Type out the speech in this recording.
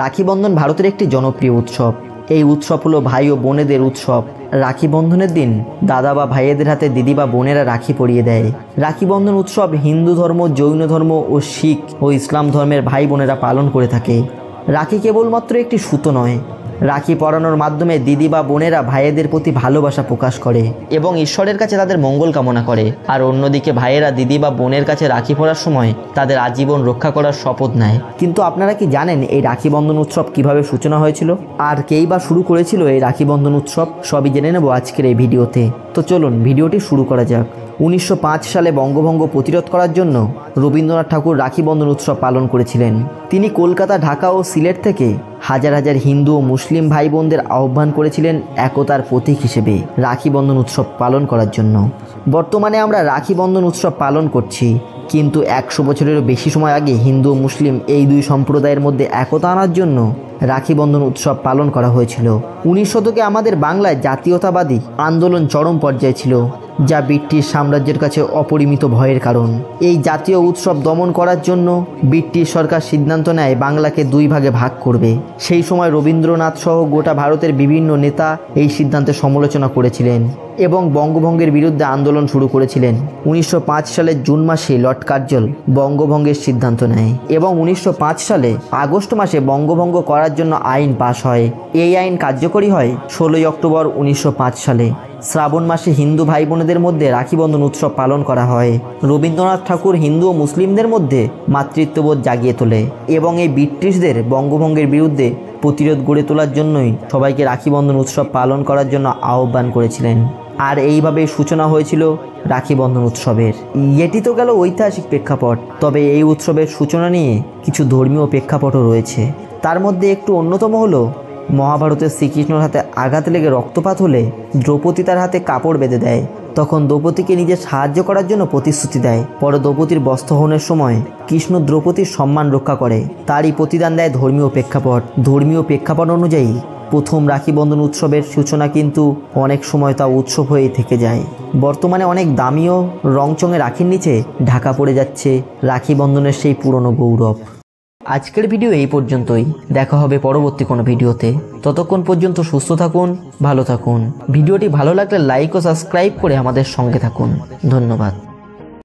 রাখি বন্ধন ভারতের একটি জনপ্রিয় উৎসব। এই উৎসব হলো ভাই ও বোনেদের উৎসব। রাখি বন্ধনের দিন দাদা বা ভাইয়েদের হাতে দিদি বা বোনেরা রাখি পরিয়ে দেয়। রাখি বন্ধন উৎসব হিন্দু ধর্ম, জৈন ধর্ম ও শিখ ও ইসলাম ধর্মের ভাই বোনেরা পালন করে থাকে। রাখি কেবলমাত্র একটি সুতো নয়, রাখি পরানোর মাধ্যমে দিদি বা বোনেরা ভাইয়েদের প্রতি ভালোবাসা প্রকাশ করে এবং ঈশ্বরের কাছে তাদের মঙ্গল কামনা করে। আর অন্যদিকে ভাইয়েরা দিদি বা বোনের কাছে রাখি পরার সময় তাদের আজীবন রক্ষা করার শপথ নেয়। কিন্তু আপনারা কি জানেন এই রাখি বন্ধন উৎসব কিভাবে সূচনা হয়েছিল আর কেই বা শুরু করেছিল এই রাখি বন্ধন উৎসব? সবই জেনে নেব আজকের এই ভিডিওতে। তো চলুন ভিডিওটি শুরু করা যাক। 1905 সালে বঙ্গভঙ্গ প্রতিরোধ করার জন্য রবীন্দ্রনাথ ঠাকুর রাখি বন্ধন উৎসব পালন করেছিলেন। তিনি কলকাতা, ঢাকা ও সিলেট থেকে হাজার হাজার হিন্দু ও মুসলিম ভাই বোনদের আহ্বান করেছিলেন একতার প্রতীক হিসেবে রাখি বন্ধন উৎসব পালন করার জন্য। বর্তমানে আমরা রাখি বন্ধন উৎসব পালন করছি, কিন্তু 100 বছরেরও বেশি সময় আগে হিন্দু ও মুসলিম এই দুই সম্প্রদায়ের মধ্যে একতা আনার জন্য রাখি বন্ধন উৎসব পালন করা হয়েছিল। 19 শতকে আমাদের বাংলায় জাতীয়তাবাদী আন্দোলন চরম পর্যায়ে ছিল, যা ব্রিটিশ সাম্রাজ্যের কাছে অপরিমিত ভয়ের কারণ। এই জাতীয় উৎসব দমন করার জন্য ব্রিটিশ সরকার সিদ্ধান্ত নেয় বাংলাকে 2 ভাগে ভাগ করবে। সেই সময় রবীন্দ্রনাথ সহ গোটা ভারতের বিভিন্ন নেতা এই সিদ্ধান্তের সমালোচনা করেছিলেন এবং বঙ্গভঙ্গের বিরুদ্ধে আন্দোলন শুরু করেছিলেন। 1905 সালের জুন মাসে লর্ড কার্জন বঙ্গভঙ্গের সিদ্ধান্ত নেয় এবং 1905 সালে আগস্ট মাসে বঙ্গভঙ্গ করার জন্য আইন পাশ হয়। এই আইন কার্যকরী হয় 16 অক্টোবর 1905 সালে। শ্রাবণ মাসে হিন্দু ভাই বোনেদের মধ্যে রাখি বন্ধন উৎসব পালন করা হয়। রবীন্দ্রনাথ ঠাকুর হিন্দু ও মুসলিমদের মধ্যে মাতৃত্ববোধ জাগিয়ে তোলে এবং এই ব্রিটিশদের বঙ্গভঙ্গের বিরুদ্ধে প্রতিরোধ গড়ে তোলার জন্যই সবাইকে রাখি বন্ধন উৎসব পালন করার জন্য আহ্বান করেছিলেন। আর এইভাবে সূচনা হয়েছিল রাখি বন্ধন উৎসবের। এটি তো গেল ঐতিহাসিক প্রেক্ষাপট, তবে এই উৎসবের সূচনা নিয়ে কিছু ধর্মীয় প্রেক্ষাপটও রয়েছে। তার মধ্যে একটু অন্যতম হলো মহাভারতের শ্রীকৃষ্ণর হাতে আঘাত লেগে রক্তপাত হলে দ্রৌপদী তার হাতে কাপড় বেঁধে দেয়। তখন দ্রৌপদীকে নিজে সাহায্য করার জন্য প্রতিশ্রুতি দেয়। পরে দ্রৌপদীর বস্ত্রহরণের সময় কৃষ্ণ দ্রৌপদীর সম্মান রক্ষা করে। তারই প্রতিদান দেয় ধর্মীয় প্রেক্ষাপট। ধর্মীয় প্রেক্ষাপট অনুযায়ী প্রথম রাখি বন্ধন উৎসবের সূচনা কিন্তু অনেক সময় তা উৎসব হয়েই থেকে যায়। বর্তমানে অনেক দামি ও রংচঙে রাখির নিচে ঢাকা পড়ে যাচ্ছে রাখি বন্ধনের সেই পুরনো গৌরব। আজকের ভিডিও এই পর্যন্তই। দেখা হবে পরবর্তী কোনো ভিডিওতে। ততক্ষণ পর্যন্ত সুস্থ থাকুন, ভালো থাকুন। ভিডিওটি ভালো লাগলে লাইক ও সাবস্ক্রাইব করে আমাদের সঙ্গে থাকুন। ধন্যবাদ।